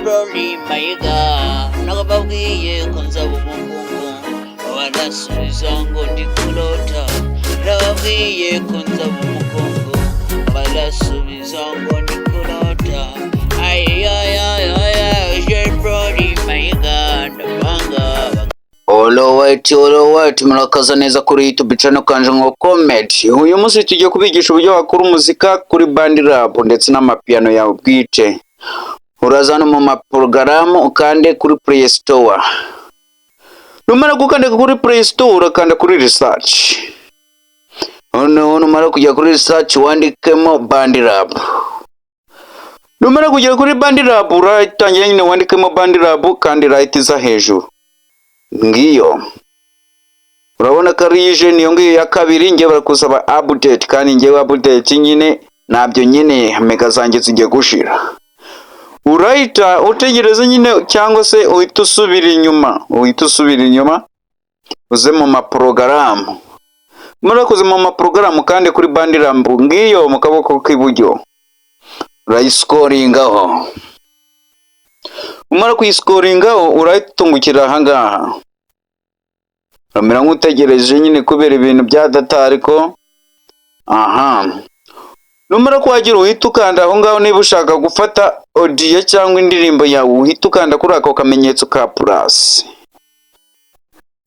Brody Mayiga nakababwiye ko nzaba umukungu barasubiza ngo ndi kurota nakababwiye ko nzaba umukungu barasubiza ngo ndi kurota Brody Mayiga ndabanga Alright, murakaza neza kuri YouTube channel kanje ngo comment. Uyu munsi tugiye kubigisha uburyo wakora umuzika kuri BandLab ndetse n'amapiano yawe bwite. Urazana mu maporogaramu ukande kuri Play Store. Numara gukanda kuri Play Store urakanda kuri research. Numara kujya kuri research wandikemo BandLab. Numara kujya kuri BandLab uratangira nyine wandikemo BandLab kandi right iza hejuru. Ngiyo urabona ko ari niyo ngiyo ya kabiri ngiye barakusaba update kandi ngiye update nyine nabyo nyine mega zanjye zigiye gushira. Urahita utegereza nyine cyangwa se uhita usubira inyuma uze mu maporogaramu. Murakoze mu maporogaramu kandi kuri BandLab ngiyo mu kaboko k'iburyo urayiscoringaho. Umara kuyiscoringaho urahita utungukira ahangaha. Ramera nk'utegereje nyine kubera ibintu bya data ariko numara kwagira uhita ukanda aho ngaho niba ushaka gufata audio cyangwa indirimbo yawe uhita ukanda kuri ako kamenyetso ka plus.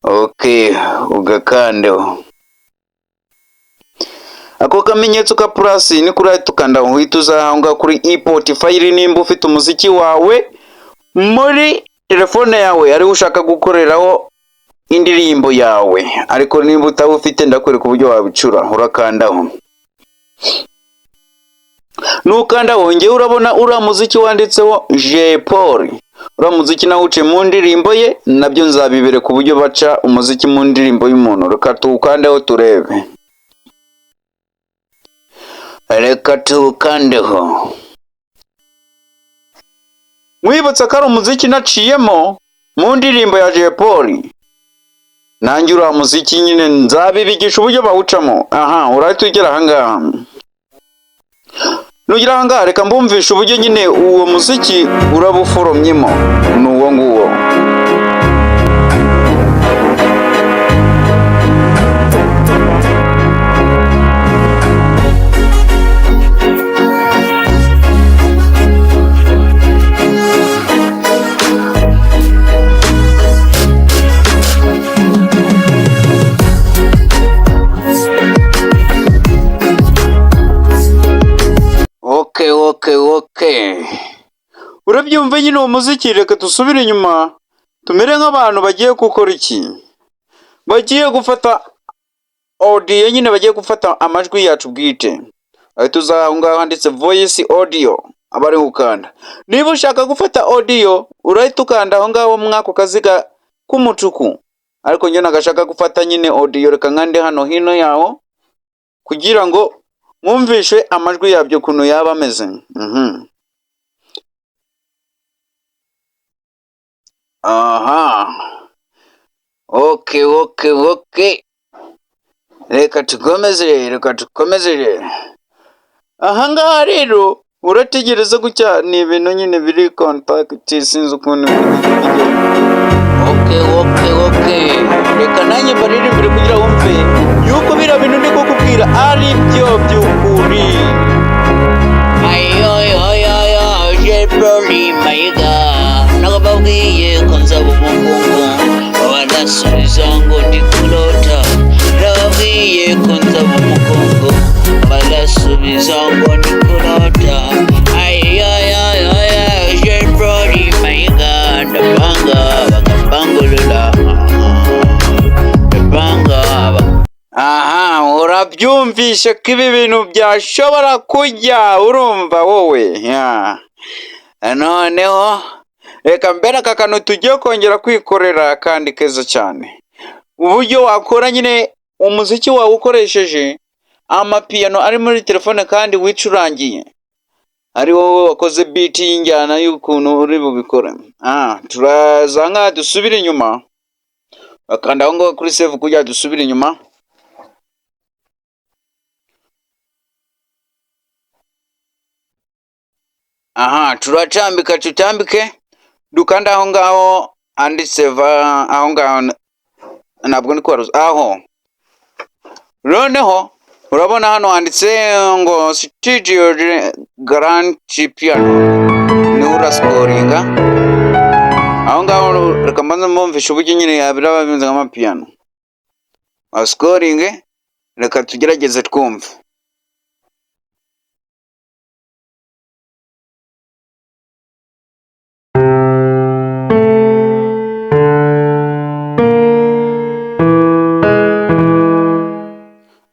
Okay, ugakandeho ako kamenyetso ka plus ni kuri ahita ukanda uhita uza aho ngaho kuri import file nimba ufite umuziki wawe muri telefone yawe ari ushaka gukoreraho indirimbo yawe ariko nimba utawufite ndakwereka uburyo wabicura. Urakandaho nukanda wonge urabona ura muziki wanditseho J Paul. Ura muziki nawe uce mu ndirimbo ye nabyo nzabibere ku buryo baca umuziki mu ndirimbo y'umuntu. Reka tukandeho turebe. Reka tukandeho. Mwibutsa ko ari umuziki naciyemo mu ndirimbo ya J Paul. Nanjye ura muziki nyine nzabibigisha uburyo bawucamo. Urahita ugera ahangaha. Nugira ahangaha reka mbumvisha uburyo nyine uwo muziki urabuforomyemo n'uwo nguwo. Okay. Urabyumva nyine uwo muziki. Reka dusubire inyuma tumere nk'abantu bagiye gukora iki. Bagiye gufata audio nyine bagiye gufata amajwi yacu bwite. Ahita uza aho ngaho handitse voice audio abari gukanda. Niba ushaka gufata audio urahita ukanda aho ngaho mwako kaziga k'umutuku. Ariko njye nagashaka gufata nyine audio reka nkande hano hino yawo kugira ngo mwumvishe amajwi yabyo kuno yaba ameze. Okay. Reka tukomeze. Ahangaha rero urategereza gutya ni ibintu nyine biri contact sinzi ukuntu Okay. Reka nanjye baririmbire kugira wumve yuko bira bintu ndi kukubwira ari byo by'ukuri. Brody Mayiga nakababwiye ko nzaba umukungu barasubiza ngo ndi kurota nakababwiye ko nzaba umukungu barasubiza ngo ndi kurota. Brody Mayiga ndabanga bagapangulula. Urabyumvishe ko ibi bintu byashobora kujya urumva wowe. Noneho reka mbere aka kantu tugiye kongera kwikorera kandi keza cyane. Uburyo wakora nyine umuziki wawe ukoresheje amapiano ari muri telefone kandi wicurangiye ari wowe wakoze beat y'injyana y'ukuntu uri bubikore. Turaza nka dusubire inyuma akanda aho ngaho kuri save kujya dusubire inyuma. Turacambika tutambike dukanda aho ngaho handitse aho ngaho ntabwo ndi kubaruza aho noneho urabona hano handitse ngo studio grand piano niho urasikoringa aho ngaho. Reka mbanza mbumvishe uburyo nyine biraba bimeze nk'amapiyano asikoringe. Reka tugerageze twumve.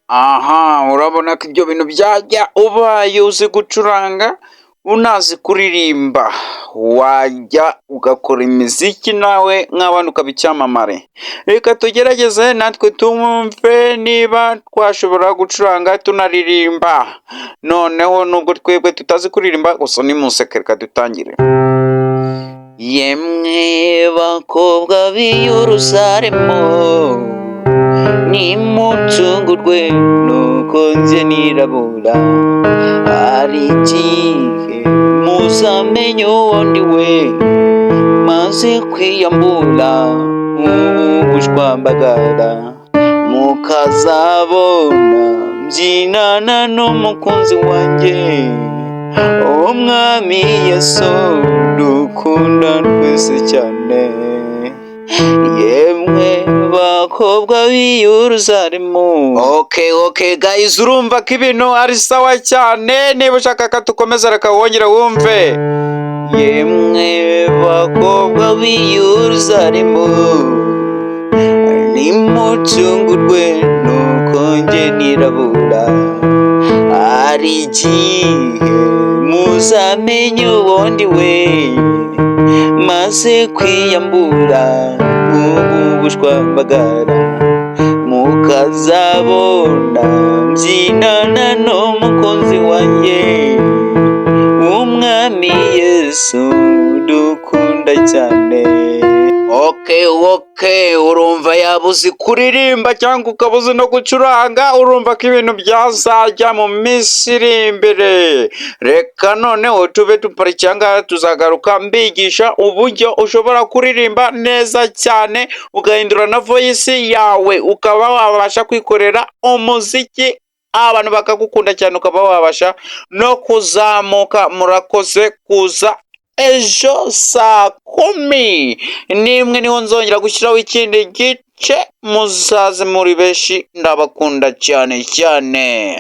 Aha, urabona ko ibyo bintu byajya ubaye uzi gucuranga unazi kuririmba, wajya ugakora imiziki nawe nk'abandi ukaba icyamamare. Reka tugerageze natwe tumve niba twashobora gucuranga tunaririmba. Noneho nubwo twebwe tutazi kuririmba gusa nimuseke, reka dutangire. Yemwe bakobwa b'i Yerusalemu, nimucungurwe nuko nje nirabura, hari igihe muzamenye uwo ndi we, maze kwiyambura ubushwambagara, mukazabona mbyinana n'umukunzi wanjye, umwami Yesu dukunda twese cyane. Yemwe bakobwa b'i Yerusalemu. Okay guys, urumva ko ibintu ari sawa cyane. Niba ushaka ko tukomeza reka wongere wumve. Yemwe bakobwa b'i Yerusalemu, nimucungurwe nuko nje nirabura, hari igihe muzamenye uwo ndi we, maze kwiyambura ubu bushwambagara, mukazabona mbyinana n'umukunzi wanjye, umwami Yesu dukunda cyane. Okay, urumva yaba uzi kuririmba cyangwa ukaba uzi no gucuranga, urumva ko ibintu byazajya mu minsi iri imbere. Reka noneho tube tuparikiye ngaha, tuzagaruka mbigisha uburyo ushobora kuririmba neza cyane, ugahindura na voice yawe, ukaba wabasha kwikorera umuziki abantu bakagukunda cyane, ukaba wabasha no kuzamuka. Murakoze kuza ejo saa 10 niho nzongera gushyiraho ikindi gice. Muzaze muri benshi, ndabakunda cyane cyane.